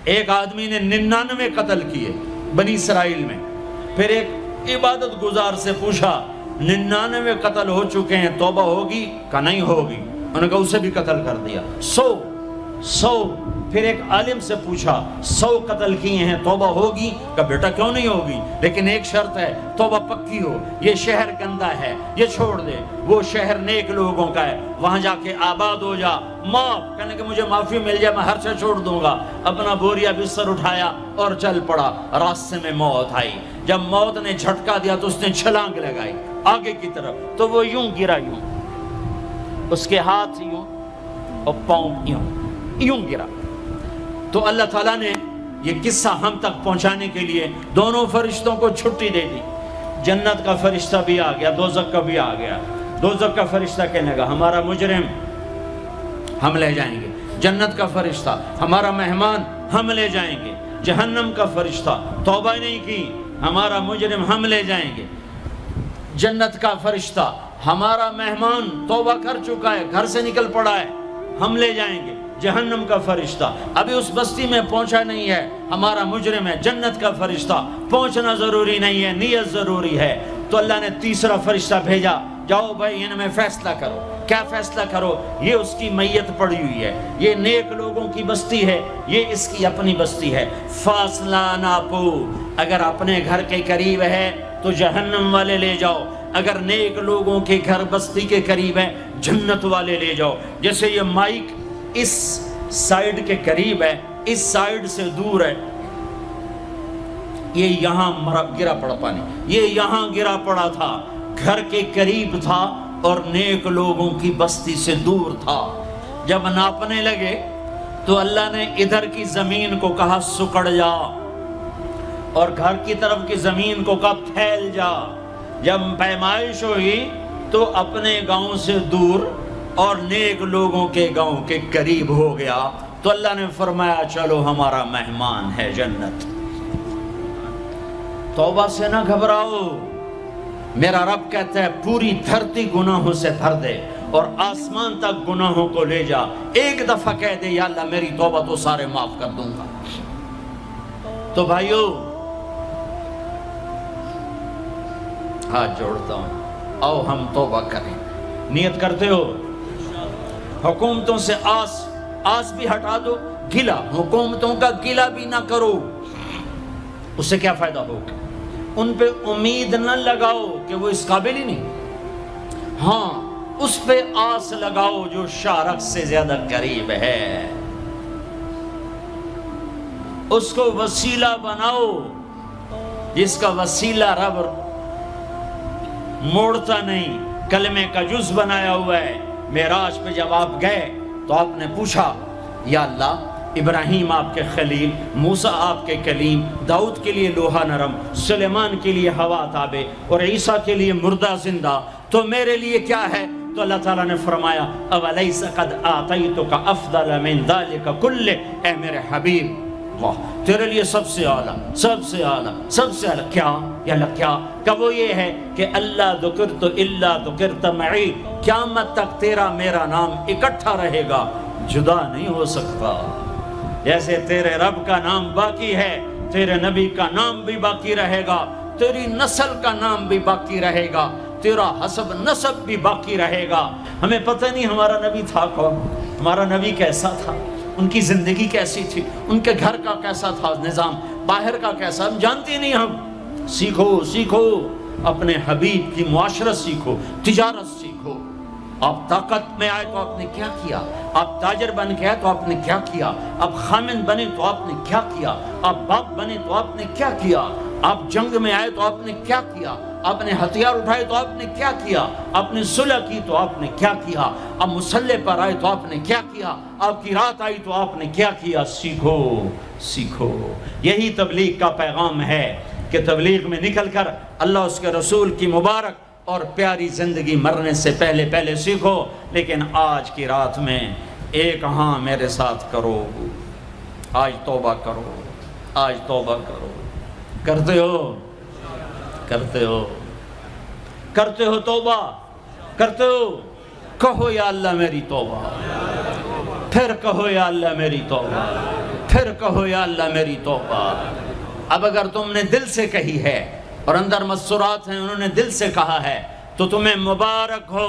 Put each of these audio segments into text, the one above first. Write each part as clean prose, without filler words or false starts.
ایک آدمی نے 99 قتل کیے بنی اسرائیل میں. پھر ایک عبادت گزار سے پوچھا 99 قتل ہو چکے ہیں، توبہ ہوگی؟ کہ نہیں ہوگی. انہوں نے کہا اسے بھی قتل کر دیا. 100. پھر ایک عالم سے پوچھا 100 قتل کیے ہیں، توبہ ہوگی؟ کہ بیٹا کیوں نہیں ہوگی، لیکن ایک شرط ہے، توبہ پکی ہو. یہ شہر گندا ہے، یہ چھوڑ دے. وہ شہر نیک لوگوں کا ہے، وہاں جا کے آباد ہو جا. معاف کہنے کہ مجھے معافی مل جائے میں ہر شے چھوڑ دوں گا. اپنا بوریا بستر اٹھایا اور چل پڑا. راستے میں موت آئی. جب موت نے جھٹکا دیا تو اس نے چھلانگ لگائی آگے کی طرف، تو وہ یوں گرا، یوں اس کے ہاتھ یوں اور پاؤں یوں گرا. تو اللہ تعالیٰ نے یہ قصہ ہم تک پہنچانے کے لیے دونوں فرشتوں کو چھٹی دے دی. جنت کا فرشتہ بھی آ گیا، دوزخ کا بھی آ گیا. دوزخ کا فرشتہ کہنے لگا ہمارا مجرم ہم لے جائیں گے. جنت کا فرشتہ ہمارا مہمان ہم لے جائیں گے. جہنم کا فرشتہ توبہ نہیں کی ہمارا مجرم ہم لے جائیں گے. جنت کا فرشتہ ہمارا مہمان توبہ کر چکا ہے، گھر سے نکل پڑا ہے، ہم لے جائیں گے. جہنم کا فرشتہ ابھی اس بستی میں پہنچا نہیں ہے، ہمارا مجرم ہے. جنت کا فرشتہ پہنچنا ضروری نہیں ہے، نیت ضروری ہے. تو اللہ نے تیسرا فرشتہ بھیجا، جاؤ بھائی ان میں فیصلہ کرو. کیا فیصلہ کرو؟ یہ اس کی میت پڑی ہوئی ہے، یہ نیک لوگوں کی بستی ہے، یہ اس کی اپنی بستی ہے. فاصلہ ناپو، اگر اپنے گھر کے قریب ہے تو جہنم والے لے جاؤ، اگر نیک لوگوں کے گھر بستی کے قریب ہے جنت والے لے جاؤ. جیسے یہ مائک اس سائیڈ کے قریب ہے، اس سائیڈ سے دور ہے، یہ یہاں گرا پڑا پانی، یہ یہاں گرا پڑا تھا، گھر کے قریب تھا اور نیک لوگوں کی بستی سے دور تھا. جب ناپنے لگے تو اللہ نے ادھر کی زمین کو کہا سکڑ جا، اور گھر کی طرف کی زمین کو کہا پھیل جا. جب پیمائش ہوئی تو اپنے گاؤں سے دور اور نیک لوگوں کے گاؤں کے قریب ہو گیا. تو اللہ نے فرمایا چلو ہمارا مہمان ہے جنت. توبہ سے نہ گھبراؤ، میرا رب کہتا ہے پوری دھرتی گناہوں سے بھر دے اور آسمان تک گناہوں کو لے جا. ایک دفعہ کہہ دے یا اللہ میری توبہ تو سارے معاف کر دوں گا. تو بھائیو ہاتھ جوڑتا ہوں، آؤ ہم توبہ کریں. نیت کرتے ہو؟ حکومتوں سے آس بھی ہٹا دو، گلا حکومتوں کا گلا بھی نہ کرو. اس سے کیا فائدہ ہوگا؟ ان پہ امید نہ لگاؤ کہ وہ اس قابل ہی نہیں. ہاں اس پہ آس لگاؤ جو شارک سے زیادہ قریب ہے، اس کو وسیلہ بناؤ جس کا وسیلہ رب موڑتا نہیں، کلمے کا جز بنایا ہوا ہے. معراج پہ جب آپ گئے تو آپ نے پوچھا یا اللہ ابراہیم آپ کے خلیل، موسیٰ آپ کے کلیم، داؤد کے لیے لوہا نرم، سلیمان کے لیے ہوا تابع اور عیسیٰ کے لیے مردہ زندہ، تو میرے لیے کیا ہے؟ تو اللہ تعالیٰ نے فرمایا اولیس قد آتیتک افضل من ذلک کلہ، اے میرے حبیب واہ تیرے لیے سب سے اعلیٰ، سب سے اعلیٰ، سب سے اعلیٰ کیا؟ یا اللہ کیا؟ کہ وہ یہ ہے کہ اللہ ذکرت الا ذکرت معی، قیامت تک تیرا میرا نام اکٹھا رہے گا، جدا نہیں ہو سکتا. جیسے تیرے رب کا نام باقی ہے، تیرے نبی کا نام بھی باقی رہے گا، تیری نسل کا نام بھی باقی رہے گا، تیرا حسب نسب بھی باقی رہے گا. ہمیں پتہ نہیں ہمارا نبی تھا کون، ہمارا نبی کیسا تھا، ان کی زندگی کیسی تھی، ان کے گھر کا کیسا تھا نظام، باہر کا کیسا، ہم جانتے نہیں. ہم سیکھو اپنے حبیب کی معاشرت سیکھو، تجارت سیکھو. آپ طاقت میں آئے تو آپ نے کیا کیا، آپ تاجر بن کے آئے تو آپ نے کیا کیا، آپ خامن بنے تو آپ نے کیا کیا، آپ باپ بنے تو آپ نے کیا کیا، آپ جنگ میں آئے تو آپ نے کیا کیا، آپ نے ہتھیار اٹھائے تو آپ نے کیا کیا، آپ نے صلح کی تو آپ نے کیا کیا، آپ مسلح پر آئے تو آپ نے کیا کیا، آپ کی رات آئی تو آپ نے کیا کیا. سیکھو. یہی تبلیغ کا پیغام ہے کہ تبلیغ میں نکل کر اللہ اس کے رسول کی مبارک اور پیاری زندگی مرنے سے پہلے سیکھو. لیکن آج کی رات میں ایک ہاں میرے ساتھ کرو، آج توبہ کرو، آج توبہ کرو. کرتے ہو توبہ، کرتے ہو؟ کہو یا اللہ میری توبہ، پھر کہو یا اللہ میری توبہ، پھر کہو یا اللہ میری توبہ۔ اب اگر تم نے دل سے کہی ہے اور اندر مسرات ہیں انہوں نے دل سے کہا ہے تو تمہیں مبارک ہو،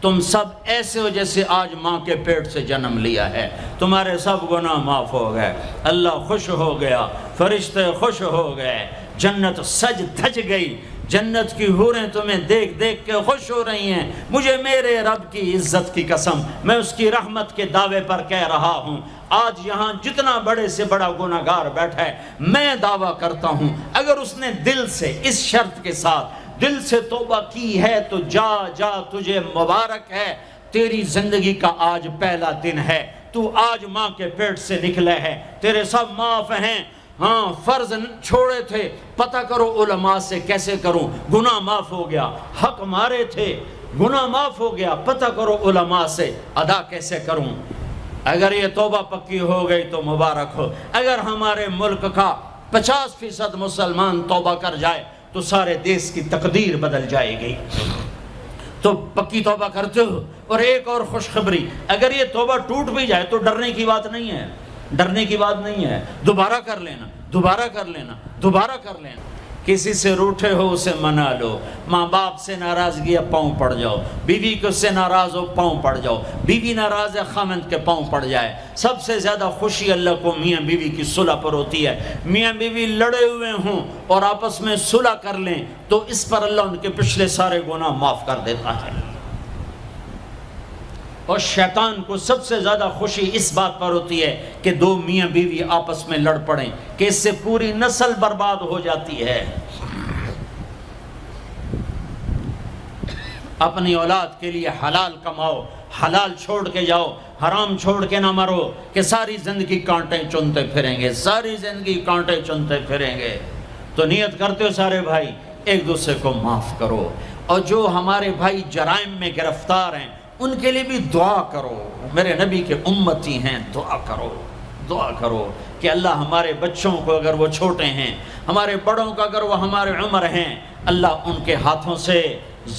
تم سب ایسے ہو جیسے آج ماں کے پیٹ سے جنم لیا ہے، تمہارے سب گناہ معاف ہو گئے، اللہ خوش ہو گیا، فرشتے خوش ہو گئے، جنت سج دھج گئی، جنت کی حوریں تمہیں دیکھ دیکھ کے خوش ہو رہی ہیں۔ مجھے میرے رب کی عزت کی قسم، میں اس کی رحمت کے دعوے پر کہہ رہا ہوں، آج یہاں جتنا بڑے سے بڑا گناہگار بیٹھا ہے، میں دعویٰ کرتا ہوں اگر اس نے دل سے اس شرط کے ساتھ دل سے توبہ کی ہے تو جا جا تجھے مبارک ہے، تیری زندگی کا آج پہلا دن ہے، تو آج ماں کے پیٹ سے نکلے ہے، تیرے سب معاف ہیں۔ ہاں فرض چھوڑے تھے، پتہ کرو علماء سے کیسے کروں، گناہ معاف ہو گیا، حق مارے تھے، گناہ معاف ہو گیا، پتہ کرو علماء سے ادا کیسے کروں۔ اگر یہ توبہ پکی ہو گئی تو مبارک ہو۔ اگر ہمارے ملک کا 50% مسلمان توبہ کر جائے تو سارے دیش کی تقدیر بدل جائے گی۔ تو پکی توبہ کرتے ہو۔ اور ایک اور خوشخبری، اگر یہ توبہ ٹوٹ بھی جائے تو ڈرنے کی بات نہیں ہے، ڈرنے کی بات نہیں ہے، دوبارہ کر لینا، دوبارہ کر لینا، دوبارہ کر لینا۔ کسی سے روٹھے ہو اسے منا لو، ماں باپ سے ناراضگی ہے پاؤں پڑ جاؤ، بیوی کو سے ناراض ہو پاؤں پڑ جاؤ، بیوی ناراض ہے خاوند کے پاؤں پڑ جائے۔ سب سے زیادہ خوشی اللہ کو میاں بیوی کی صلح پر ہوتی ہے۔ میاں بیوی لڑے ہوئے ہوں اور آپس میں صلح کر لیں تو اس پر اللہ ان کے پچھلے سارے گناہ معاف کر دیتا ہے۔ اور شیطان کو سب سے زیادہ خوشی اس بات پر ہوتی ہے کہ دو میاں بیوی آپس میں لڑ پڑیں، کہ اس سے پوری نسل برباد ہو جاتی ہے۔ اپنی اولاد کے لیے حلال کماؤ، حلال چھوڑ کے جاؤ، حرام چھوڑ کے نہ مرو کہ ساری زندگی کانٹے چنتے پھریں گے، ساری زندگی کانٹے چنتے پھریں گے۔ تو نیت کرتے ہو سارے بھائی ایک دوسرے کو معاف کرو، اور جو ہمارے بھائی جرائم میں گرفتار ہیں ان کے لیے بھی دعا کرو، میرے نبی کے امتی ہیں، دعا کرو، دعا کرو کہ اللہ ہمارے بچوں کو اگر وہ چھوٹے ہیں، ہمارے بڑوں کو اگر وہ ہمارے عمر ہیں، اللہ ان کے ہاتھوں سے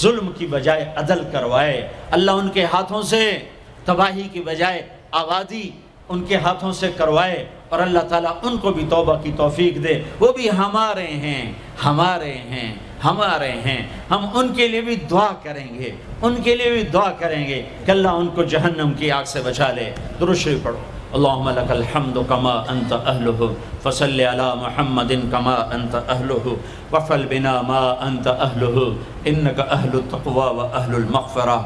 ظلم کی بجائے عدل کروائے، اللہ ان کے ہاتھوں سے تباہی کی بجائے آبادی ان کے ہاتھوں سے کروائے، اور اللہ تعالیٰ ان کو بھی توبہ کی توفیق دے۔ وہ بھی ہمارے ہیں، ہمارے ہیں، ہمارے ہیں، ہم ان کے لیے بھی دعا کریں گے، ان کے لیے بھی دعا کریں گے کہ اللہ ان کو جہنم کی آگ سے بچا لے۔ درود شریف پڑھو۔ اللہم لک الحمد کما انت اہلہ فصل علی محمد کما انت اہلہ وفعل بنا ما انت اہلہ انک اہل التقوی و اہل المغفرہ،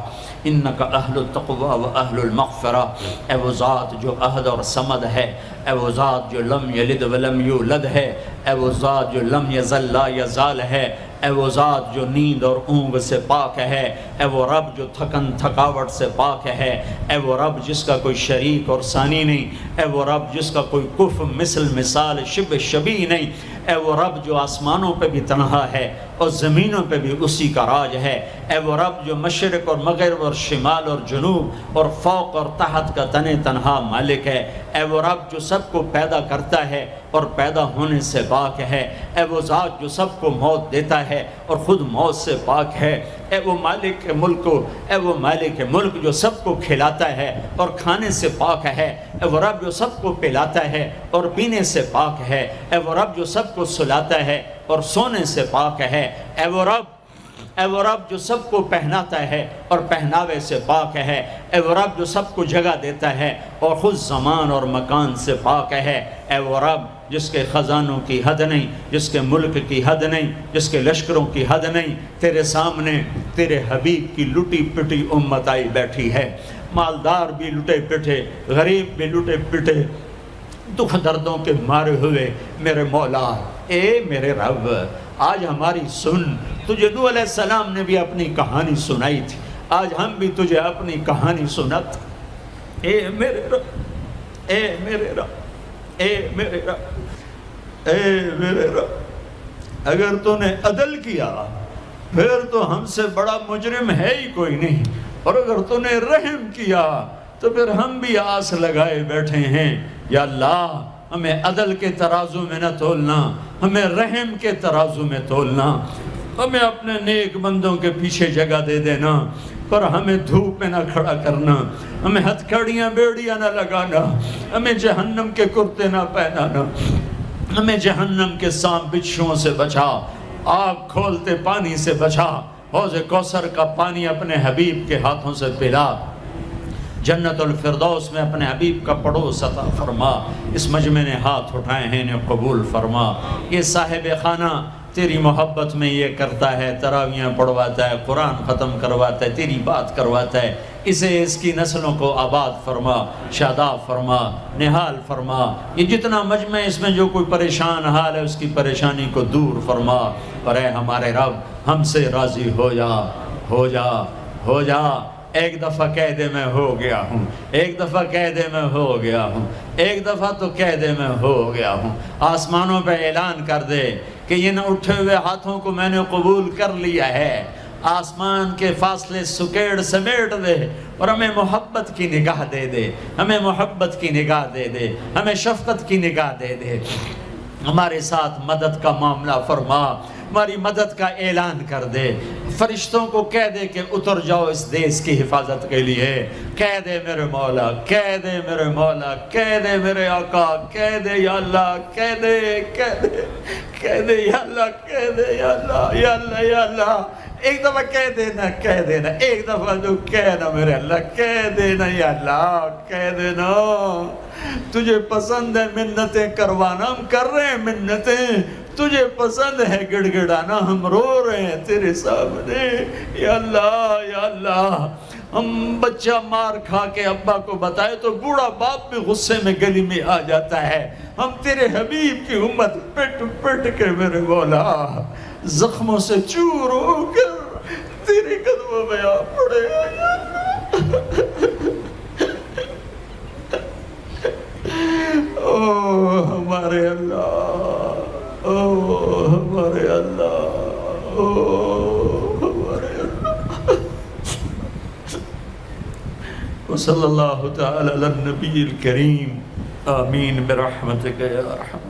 انک اہل التقوی و اہل المغفرہ۔ اے وہ ذات جو احد اور صمد ہے، اے وہ ذات جو لم یلد ولم یولد ہے، اے وہ ذات جو لم یزل لا یزال ہے، اے وہ ذات جو نیند اور اونگ سے پاک ہے، اے وہ رب جو تھکن تھکاوٹ سے پاک ہے، اے وہ رب جس کا کوئی شریک اور ثانی نہیں، اے وہ رب جس کا کوئی کف مثل مثال شبہ شبیہ نہیں، اے وہ رب جو آسمانوں پہ بھی تنہا ہے اور زمینوں پہ بھی اسی کا راج ہے، اے وہ رب جو مشرق اور مغرب اور شمال اور جنوب اور فوق اور تحت کا تنہا مالک ہے، اے وہ رب جو سب کو پیدا کرتا ہے اور پیدا ہونے سے پاک ہے، اے وہ ذات جو سب کو موت دیتا ہے اور خود موت سے پاک ہے، اے وہ مالک ملک، اے وہ مالک ملک جو سب کو کھلاتا ہے اور کھانے سے پاک ہے، اے وہ رب جو سب کو پلاتا ہے اور پینے سے پاک ہے، اے وہ رب جو سب کو سلاتا ہے اور سونے سے پاک ہے، اے وہ رب جو سب کو پہناتا ہے اور پہناوے سے پاک ہے، اے وہ رب جو سب کو جگہ دیتا ہے اور خود زمان اور مکان سے پاک ہے، اے وہ رب جس کے خزانوں کی حد نہیں، جس کے ملک کی حد نہیں، جس کے لشکروں کی حد نہیں، تیرے سامنے تیرے حبیب کی لٹی پٹی امت آئی بیٹھی ہے، مالدار بھی لٹے پٹے، غریب بھی لٹے پٹے، دکھ دردوں کے مارے ہوئے میرے مولا، اے میرے رب آج ہماری سن۔ تجھے نوح علیہ السلام نے بھی اپنی کہانی سنائی تھی، آج ہم بھی تجھے اپنی کہانی سنت۔ اے میرے رب، اے میرے رب، اے میرے رب، اے میرے رب، اگر تو نے عدل کیا پھر تو ہم سے بڑا مجرم ہے ہی کوئی نہیں، اور اگر تو نے رحم کیا تو پھر ہم بھی آس لگائے بیٹھے ہیں۔ یا اللہ ہمیں عدل کے ترازو میں نہ تولنا، ہمیں رحم کے ترازو میں تولنا، ہمیں اپنے نیک بندوں کے پیچھے جگہ دے دینا۔ پر ہمیں دھوپ میں نہ کھڑا کرنا، ہمیں ہتھکڑیاں بیڑیاں نہ لگانا، ہمیں جہنم کے کرتے نہ پہنانا، ہمیں جہنم کے سانپ بچھوؤں سے بچا، آگ کھولتے پانی سے بچا، حوض کوثر کا پانی اپنے حبیب کے ہاتھوں سے پلا، جنت الفردوس میں اپنے حبیب کا پڑوس عطا فرما، اس مجمع نے ہاتھ اٹھائے ہیں انہیں قبول فرما۔ یہ صاحب خانہ تیری محبت میں یہ کرتا ہے، تراویاں پڑھواتا ہے، قرآن ختم کرواتا ہے، تیری بات کرواتا ہے، اسے اس کی نسلوں کو آباد فرما، شاداب فرما، نحال فرما۔ یہ جتنا مجمع اس میں جو کوئی پریشان حال ہے اس کی پریشانی کو دور فرما، اور اے ہمارے رب ہم سے راضی ہو جا، ہو جا، ہو جا۔ ایک دفعہ کہہ دے میں ہو گیا ہوں، ایک دفعہ کہہ دے میں ہو گیا ہوں، ایک دفعہ تو کہہ دے میں ہو گیا ہوں۔ آسمانوں پہ اعلان کر دے کہ ان اٹھے ہوئے ہاتھوں کو میں نے قبول کر لیا ہے، آسمان کے فاصلے سکیڑ سمیٹ دے اور ہمیں محبت کی نگاہ دے دے، ہمیں محبت کی نگاہ دے دے، ہمیں شفقت کی نگاہ دے دے، ہمارے ساتھ مدد کا معاملہ فرما، ہماری مدد کا اعلان کر دے، فرشتوں کو کہہ دے کہ اتر جاؤ اس دیس کی حفاظت کے لیے، کہہ دے میرے مولا، کہہ دے میرے مولا، کہہ دے میرے آقا، کہہ دے یا اللہ، کہہ دے، کہہ دے، کہہ دے یا اللہ، کہہ دے یا اللہ، یا اللہ، یا اللہ۔ ایک دفعہ کہہ دینا، کہہ دینا، ایک دفعہ جو کہنا میرے اللہ، کہہ دینا یا اللہ، کہہ دینا۔ تجھے پسند ہے منتیں کروانا، ہم کر رہے ہیں منتیں، تجھے پسند ہے گڑ گڑانا، ہم رو رہے ہیں تیرے سامنے، یا اللہ، یا اللہ۔ ہم بچہ مار کھا کے ابا کو بتائے تو بوڑھا باپ بھی غصے میں گلی میں آ جاتا ہے، ہم تیرے حبیب کی امت پٹ پٹ کے میرے مولا زخموں سے چور ہو کر تیرے قدموں میں آ پڑے۔ او ہمارے اللہ، او ہمارے اللہ، او ہمارے اللہ۔ وصلی اللہ تعالی علی النبی الکریم، آمین برحمتک یا ارحم۔